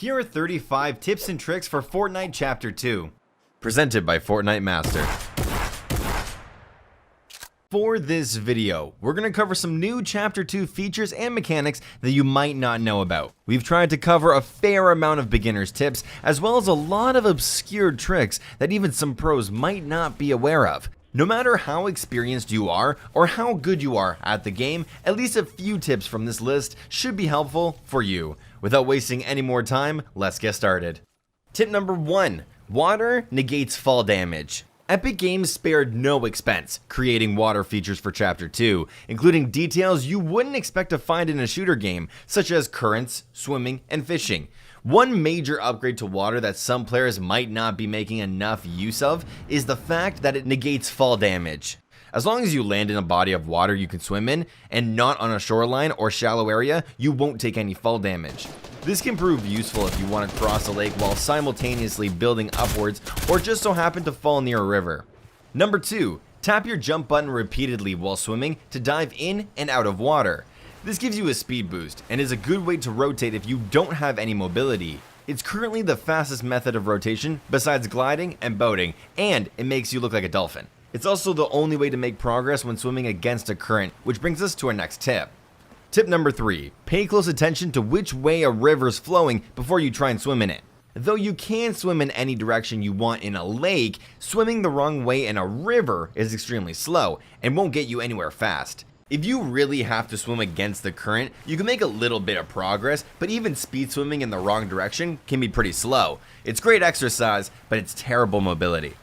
Here are 35 tips and tricks for Fortnite Chapter 2, presented by Fortnite Master. For this video, we're going to cover some new Chapter 2 features and mechanics that you might not know about. We've tried to cover a fair amount of beginner's tips, as well as a lot of obscure tricks that even some pros might not be aware of. No matter how experienced you are or how good you are at the game, at least a few tips from this list should be helpful for you. Without wasting any more time, let's get started. Tip number 1. Water negates fall damage. Epic Games spared no expense creating water features for Chapter 2, including details you wouldn't expect to find in a shooter game, such as currents, swimming, and fishing. One major upgrade to water that some players might not be making enough use of is the fact that it negates fall damage. As long as you land in a body of water you can swim in, and not on a shoreline or shallow area, you won't take any fall damage. This can prove useful if you want to cross a lake while simultaneously building upwards or just so happen to fall near a river. Number 2. Tap your jump button repeatedly while swimming to dive in and out of water. This gives you a speed boost and is a good way to rotate if you don't have any mobility. It's currently the fastest method of rotation besides gliding and boating, and it makes you look like a dolphin. It's also the only way to make progress when swimming against a current, which brings us to our next tip. Tip number 3. Pay close attention to which way a river's flowing before you try and swim in it. Though you can swim in any direction you want in a lake, swimming the wrong way in a river is extremely slow and won't get you anywhere fast. If you really have to swim against the current, you can make a little bit of progress, but even speed swimming in the wrong direction can be pretty slow. It's great exercise, but it's terrible mobility.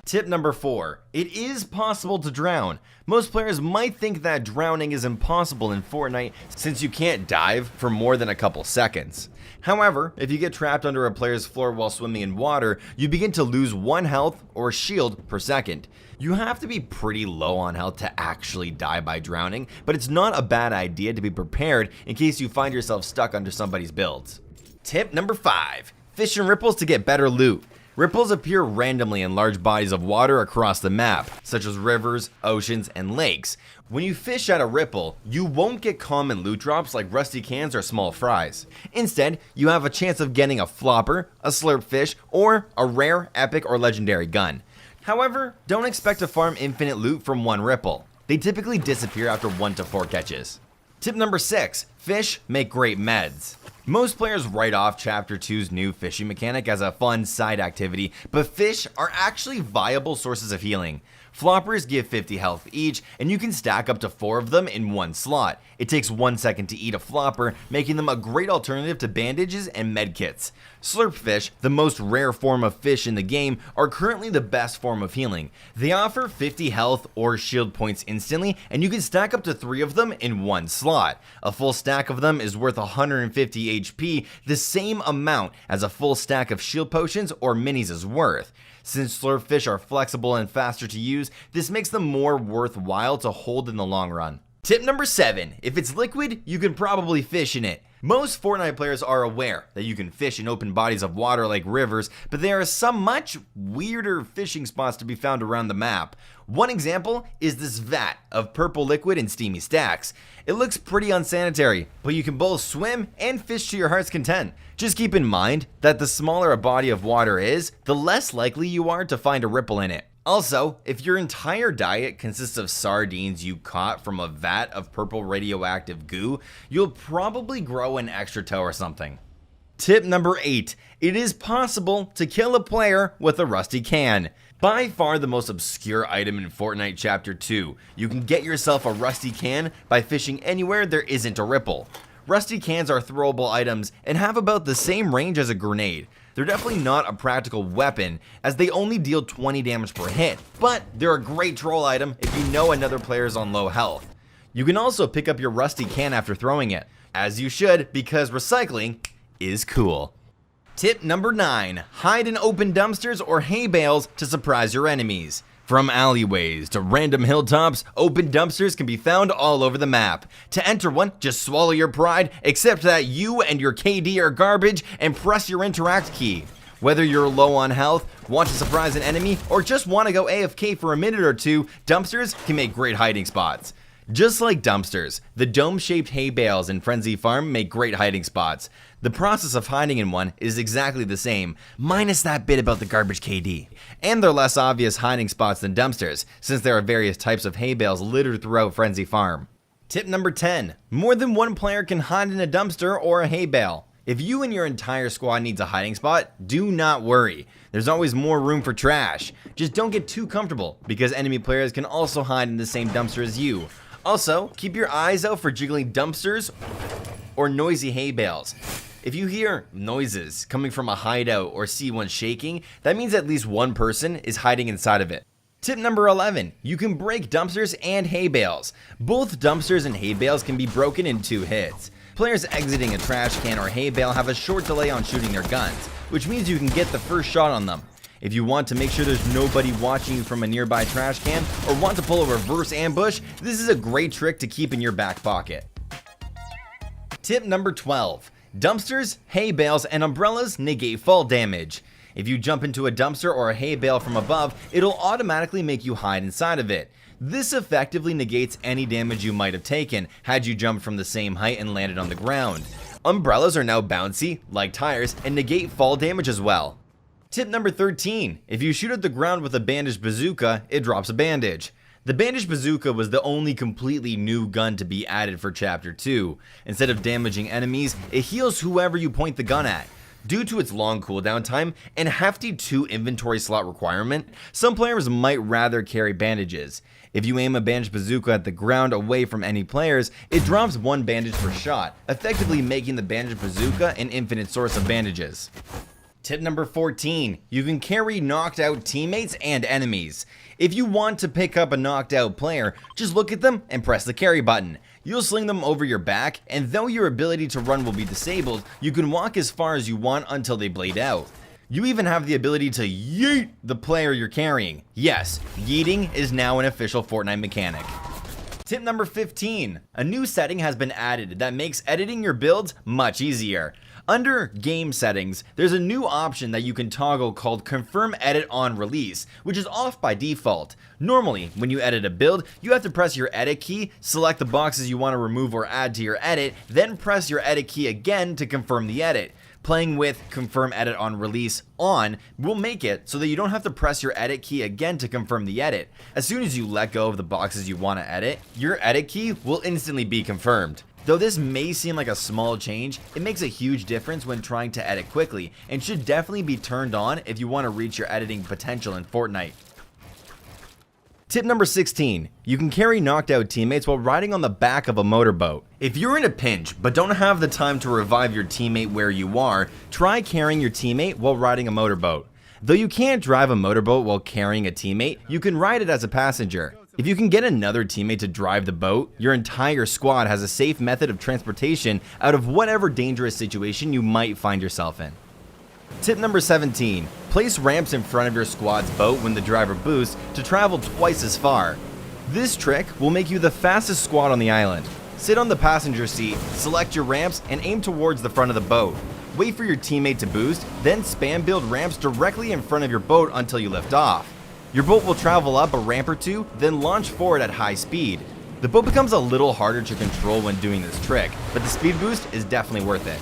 Tip number 4. It is possible to drown. Most players might think that drowning is impossible in Fortnite since you can't dive for more than a couple seconds. However, if you get trapped under a player's floor while swimming in water, you begin to lose 1 health or shield per second. You have to be pretty low on health to actually die by drowning, but it's not a bad idea to be prepared in case you find yourself stuck under somebody's builds. Tip number 5. Fish in ripples to get better loot. Ripples appear randomly in large bodies of water across the map, such as rivers, oceans, and lakes. When you fish at a ripple, you won't get common loot drops like rusty cans or small fries. Instead, you have a chance of getting a flopper, a slurp fish, or a rare, epic, or legendary gun. However, don't expect to farm infinite loot from one ripple. They typically disappear after 1 to 4 catches. Tip number 6. Fish make great meds. Most players write off Chapter 2's new fishing mechanic as a fun side activity, but fish are actually viable sources of healing. Floppers give 50 health each, and you can stack up to 4 of them in one slot. It takes 1 second to eat a flopper, making them a great alternative to bandages and medkits. Slurp fish, the most rare form of fish in the game, are currently the best form of healing. They offer 50 health or shield points instantly, and you can stack up to 3 of them in one slot. A full stack of them is worth 150 HP, the same amount as a full stack of shield potions or minis is worth. Since slurp fish are flexible and faster to use, this makes them more worthwhile to hold in the long run. Tip number 7. If it's liquid, you can probably fish in it. Most Fortnite players are aware that you can fish in open bodies of water like rivers, but there are some much weirder fishing spots to be found around the map. One example is this vat of purple liquid in steamy stacks. It looks pretty unsanitary, but you can both swim and fish to your heart's content. Just keep in mind that the smaller a body of water is, the less likely you are to find a ripple in it. Also, if your entire diet consists of sardines you caught from a vat of purple radioactive goo, you'll probably grow an extra toe or something. Tip number 8. It is possible to kill a player with a rusty can. By far the most obscure item in Fortnite Chapter 2, you can get yourself a rusty can by fishing anywhere there isn't a ripple. Rusty cans are throwable items and have about the same range as a grenade. They're definitely not a practical weapon as they only deal 20 damage per hit, but they're a great troll item if you know another player is on low health. You can also pick up your rusty can after throwing it, as you should because recycling is cool. Tip number 9. Hide in open dumpsters or hay bales to surprise your enemies. From alleyways to random hilltops, open dumpsters can be found all over the map. To enter one, just swallow your pride, accept that you and your KD are garbage, and press your interact key. Whether you're low on health, want to surprise an enemy, or just want to go AFK for a minute or two, dumpsters can make great hiding spots. Just like dumpsters, the dome-shaped hay bales in Frenzy Farm make great hiding spots. The process of hiding in one is exactly the same, minus that bit about the garbage KD. And they're less obvious hiding spots than dumpsters, since there are various types of hay bales littered throughout Frenzy Farm. Tip number 10. More than one player can hide in a dumpster or a hay bale. If you and your entire squad needs a hiding spot, do not worry. There's always more room for trash. Just don't get too comfortable, because enemy players can also hide in the same dumpster as you. Also, keep your eyes out for jiggling dumpsters or noisy hay bales. If you hear noises coming from a hideout or see one shaking, that means at least one person is hiding inside of it. Tip number 11. You can break dumpsters and hay bales. Both dumpsters and hay bales can be broken in 2 hits. Players exiting a trash can or hay bale have a short delay on shooting their guns, which means you can get the first shot on them. If you want to make sure there's nobody watching you from a nearby trash can or want to pull a reverse ambush, this is a great trick to keep in your back pocket. Tip number 12. Dumpsters, hay bales, and umbrellas negate fall damage. If you jump into a dumpster or a hay bale from above, it'll automatically make you hide inside of it. This effectively negates any damage you might have taken had you jumped from the same height and landed on the ground. Umbrellas are now bouncy, like tires, and negate fall damage as well. Tip number 13. If you shoot at the ground with a bandaged bazooka, it drops a bandage. The bandaged bazooka was the only completely new gun to be added for Chapter 2. Instead of damaging enemies, it heals whoever you point the gun at. Due to its long cooldown time and hefty 2 inventory slot requirement, some players might rather carry bandages. If you aim a bandaged bazooka at the ground away from any players, it drops 1 bandage per shot, effectively making the bandaged bazooka an infinite source of bandages. Tip number 14. You can carry knocked out teammates and enemies. If you want to pick up a knocked out player, just look at them and press the carry button. You'll sling them over your back, and though your ability to run will be disabled, you can walk as far as you want until they bleed out. You even have the ability to yeet the player you're carrying. Yes, yeeting is now an official Fortnite mechanic. Tip number 15. A new setting has been added that makes editing your builds much easier. Under game settings, there's a new option that you can toggle called confirm edit on release, which is off by default. Normally, when you edit a build, you have to press your edit key, select the boxes you want to remove or add to your edit, then press your edit key again to confirm the edit. Playing with confirm edit on release on will make it so that you don't have to press your edit key again to confirm the edit. As soon as you let go of the boxes you want to edit, your edit key will instantly be confirmed. Though this may seem like a small change, it makes a huge difference when trying to edit quickly and should definitely be turned on if you want to reach your editing potential in Fortnite. Tip number 16. You can carry knocked out teammates while riding on the back of a motorboat. If you're in a pinch but don't have the time to revive your teammate where you are, try carrying your teammate while riding a motorboat. Though you can't drive a motorboat while carrying a teammate, you can ride it as a passenger. If you can get another teammate to drive the boat, your entire squad has a safe method of transportation out of whatever dangerous situation you might find yourself in. Tip number 17. Place ramps in front of your squad's boat when the driver boosts to travel twice as far. This trick will make you the fastest squad on the island. Sit on the passenger seat, select your ramps, and aim towards the front of the boat. Wait for your teammate to boost, then spam build ramps directly in front of your boat until you lift off. Your boat will travel up a ramp or 2, then launch forward at high speed. The boat becomes a little harder to control when doing this trick, but the speed boost is definitely worth it.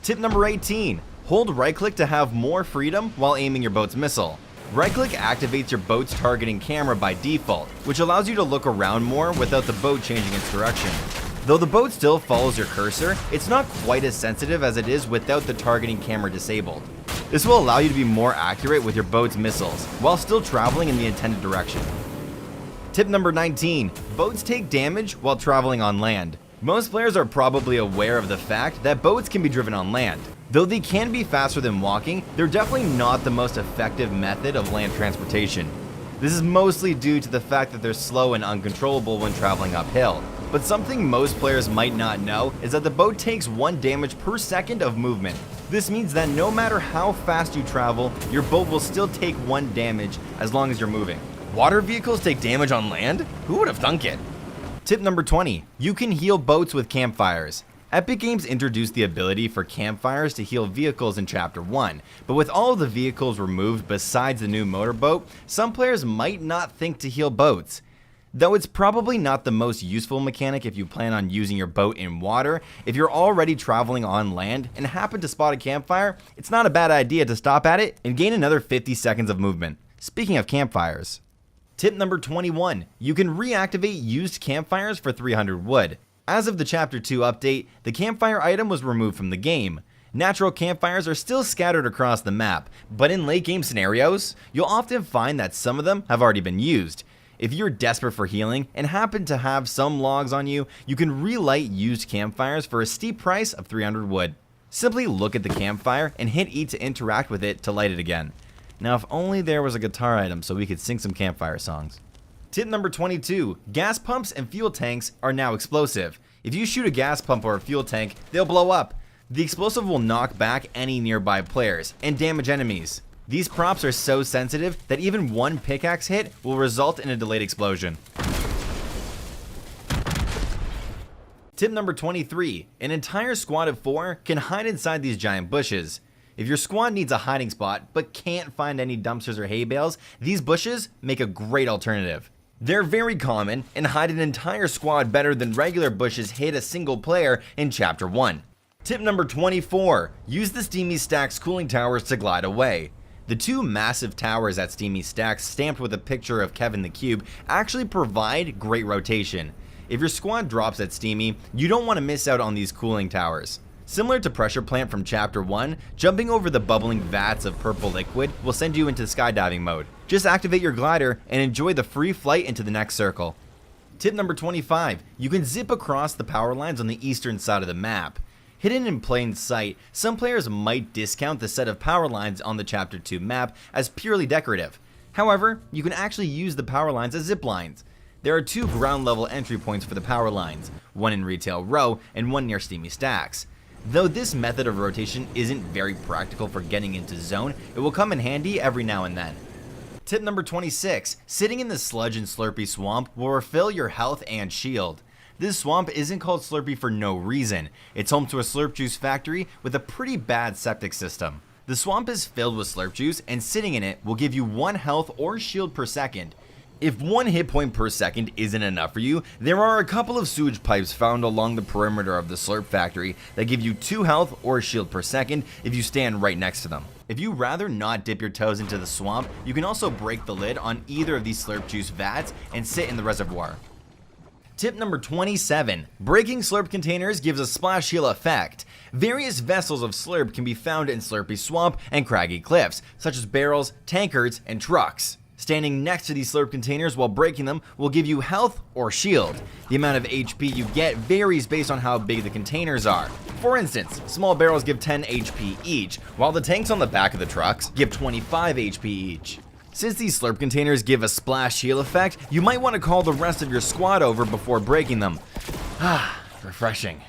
Tip number 18. Hold right click to have more freedom while aiming your boat's missile. Right click activates your boat's targeting camera by default, which allows you to look around more without the boat changing its direction. Though the boat still follows your cursor, it's not quite as sensitive as it is without the targeting camera disabled. This will allow you to be more accurate with your boat's missiles, while still traveling in the intended direction. Tip number 19. Boats take damage while traveling on land. Most players are probably aware of the fact that boats can be driven on land. Though they can be faster than walking, they're definitely not the most effective method of land transportation. This is mostly due to the fact that they're slow and uncontrollable when traveling uphill. But something most players might not know is that the boat takes 1 damage per second of movement. This means that no matter how fast you travel, your boat will still take 1 damage as long as you're moving. Water vehicles take damage on land? Who would have thunk it? Tip number 20. You can heal boats with campfires. Epic Games introduced the ability for campfires to heal vehicles in Chapter 1, but with all of the vehicles removed besides the new motorboat, some players might not think to heal boats. Though it's probably not the most useful mechanic if you plan on using your boat in water, if you're already traveling on land and happen to spot a campfire, it's not a bad idea to stop at it and gain another 50 seconds of movement. Speaking of campfires. Tip number 21, you can reactivate used campfires for 300 wood. As of the Chapter 2 update, the campfire item was removed from the game. Natural campfires are still scattered across the map, but in late game scenarios, you'll often find that some of them have already been used. If you're desperate for healing and happen to have some logs on you, you can relight used campfires for a steep price of 300 wood. Simply look at the campfire and hit E to interact with it to light it again. Now if only there was a guitar item so we could sing some campfire songs. Tip number 22, gas pumps and fuel tanks are now explosive. If you shoot a gas pump or a fuel tank, they'll blow up. The explosive will knock back any nearby players and damage enemies. These props are so sensitive that even one pickaxe hit will result in a delayed explosion. Tip number 23, an entire squad of 4 can hide inside these giant bushes. If your squad needs a hiding spot but can't find any dumpsters or hay bales, these bushes make a great alternative. They're very common and hide an entire squad better than regular bushes hid a single player in Chapter 1. Tip number 24, use the Steamy Stacks cooling towers to glide away. The 2 massive towers at Steamy Stacks stamped with a picture of Kevin the Cube actually provide great rotation. If your squad drops at Steamy, you don't want to miss out on these cooling towers. Similar to Pressure Plant from Chapter 1, jumping over the bubbling vats of purple liquid will send you into skydiving mode. Just activate your glider and enjoy the free flight into the next circle. Tip number 25, you can zip across the power lines on the eastern side of the map. Hidden in plain sight, some players might discount the set of power lines on the Chapter 2 map as purely decorative. However, you can actually use the power lines as zip lines. There are 2 ground level entry points for the power lines, one in Retail Row and one near Steamy Stacks. Though this method of rotation isn't very practical for getting into zone, it will come in handy every now and then. Tip number 26, sitting in the Sludge and Slurpy swamp will refill your health and shield. This swamp isn't called Slurpy for no reason. It's home to a slurp juice factory with a pretty bad septic system. The swamp is filled with slurp juice and sitting in it will give you 1 health or shield per second. If 1 hit point per second isn't enough for you, there are a couple of sewage pipes found along the perimeter of the slurp factory that give you 2 health or shield per second if you stand right next to them. If you rather not dip your toes into the swamp, you can also break the lid on either of these slurp juice vats and sit in the reservoir. Tip number 27, breaking slurp containers gives a splash heal effect. Various vessels of slurp can be found in Slurpy Swamp and craggy cliffs, such as barrels, tankards, and trucks. Standing next to these slurp containers while breaking them will give you health or shield. The amount of HP you get varies based on how big the containers are. For instance, small barrels give 10 HP each, while the tanks on the back of the trucks give 25 HP each. Since these slurp containers give a splash heal effect, you might want to call the rest of your squad over before breaking them. Refreshing.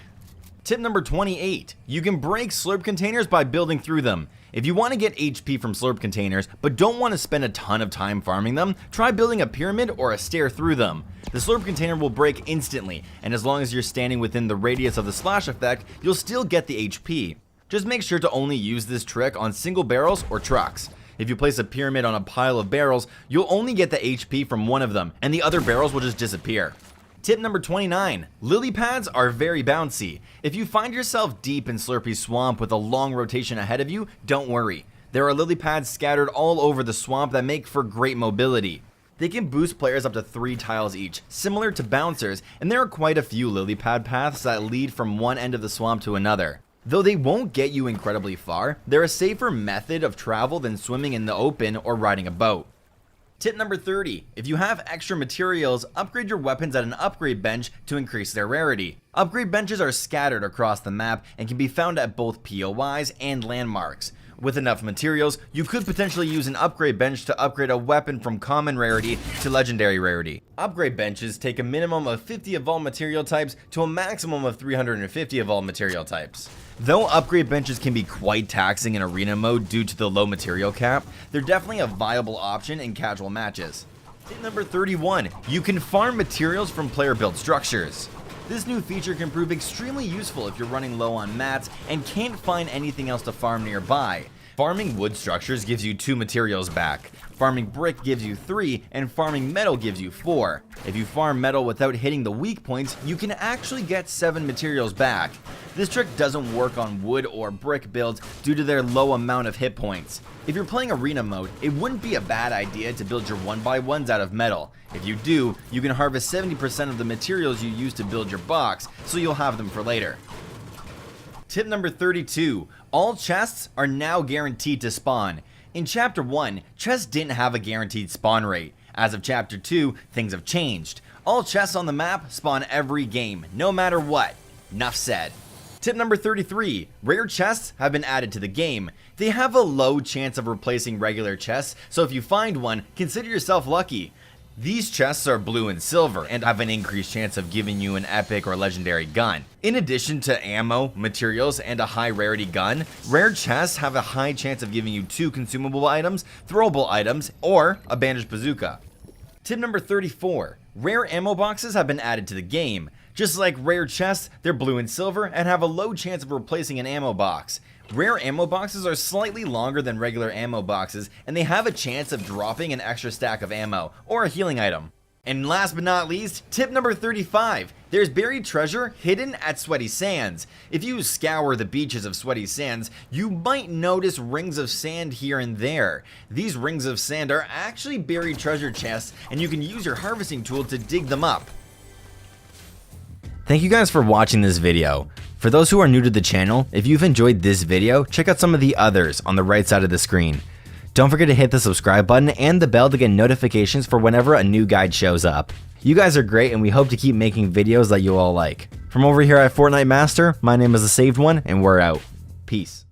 Tip number 28, you can break slurp containers by building through them. If you want to get HP from slurp containers, but don't want to spend a ton of time farming them, try building a pyramid or a stair through them. The slurp container will break instantly, and as long as you're standing within the radius of the splash effect, you'll still get the HP. Just make sure to only use this trick on single barrels or trucks. If you place a pyramid on a pile of barrels, you'll only get the HP from one of them, and the other barrels will just disappear. Tip number 29, lily pads are very bouncy. If you find yourself deep in Slurpy Swamp with a long rotation ahead of you, don't worry. There are lily pads scattered all over the swamp that make for great mobility. They can boost players up to 3 tiles each, similar to bouncers, and there are quite a few lily pad paths that lead from one end of the swamp to another. Though they won't get you incredibly far, they're a safer method of travel than swimming in the open or riding a boat. Tip number 30, if you have extra materials, upgrade your weapons at an upgrade bench to increase their rarity. Upgrade benches are scattered across the map and can be found at both POIs and landmarks. With enough materials, you could potentially use an upgrade bench to upgrade a weapon from common rarity to legendary rarity. Upgrade benches take a minimum of 50 of all material types to a maximum of 350 of all material types. Though upgrade benches can be quite taxing in arena mode due to the low material cap, they're definitely a viable option in casual matches. Tip number 31, you can farm materials from player built structures. This new feature can prove extremely useful if you're running low on mats and can't find anything else to farm nearby. Farming wood structures gives you 2 materials back. Farming brick gives you 3, and farming metal gives you 4. If you farm metal without hitting the weak points, you can actually get 7 materials back. This trick doesn't work on wood or brick builds due to their low amount of hit points. If you're playing arena mode, it wouldn't be a bad idea to build your 1x1s out of metal. If you do, you can harvest 70% of the materials you use to build your box, so you'll have them for later. Tip number 32. All chests are now guaranteed to spawn. In Chapter 1, chests didn't have a guaranteed spawn rate. As of Chapter 2, things have changed. All chests on the map spawn every game, no matter what. Nuff said. Tip number 33. Rare chests have been added to the game. They have a low chance of replacing regular chests, so if you find one, consider yourself lucky. These chests are blue and silver and have an increased chance of giving you an epic or legendary gun. In addition to ammo, materials, and a high rarity gun, rare chests have a high chance of giving you 2 consumable items, throwable items, or a bandaged bazooka. Tip number 34. Rare ammo boxes have been added to the game. Just like rare chests, they're blue and silver and have a low chance of replacing an ammo box. Rare ammo boxes are slightly longer than regular ammo boxes, and they have a chance of dropping an extra stack of ammo or a healing item. And last but not least, tip number 35. There's buried treasure hidden at Sweaty Sands. If you scour the beaches of Sweaty Sands, you might notice rings of sand here and there. These rings of sand are actually buried treasure chests, and you can use your harvesting tool to dig them up. Thank you guys for watching this video. For those who are new to the channel, if you've enjoyed this video, check out some of the others on the right side of the screen. Don't forget to hit the subscribe button and the bell to get notifications for whenever a new guide shows up. You guys are great and we hope to keep making videos that you all like. From over here at Fortnite Master, my name is The Saved One and we're out. Peace.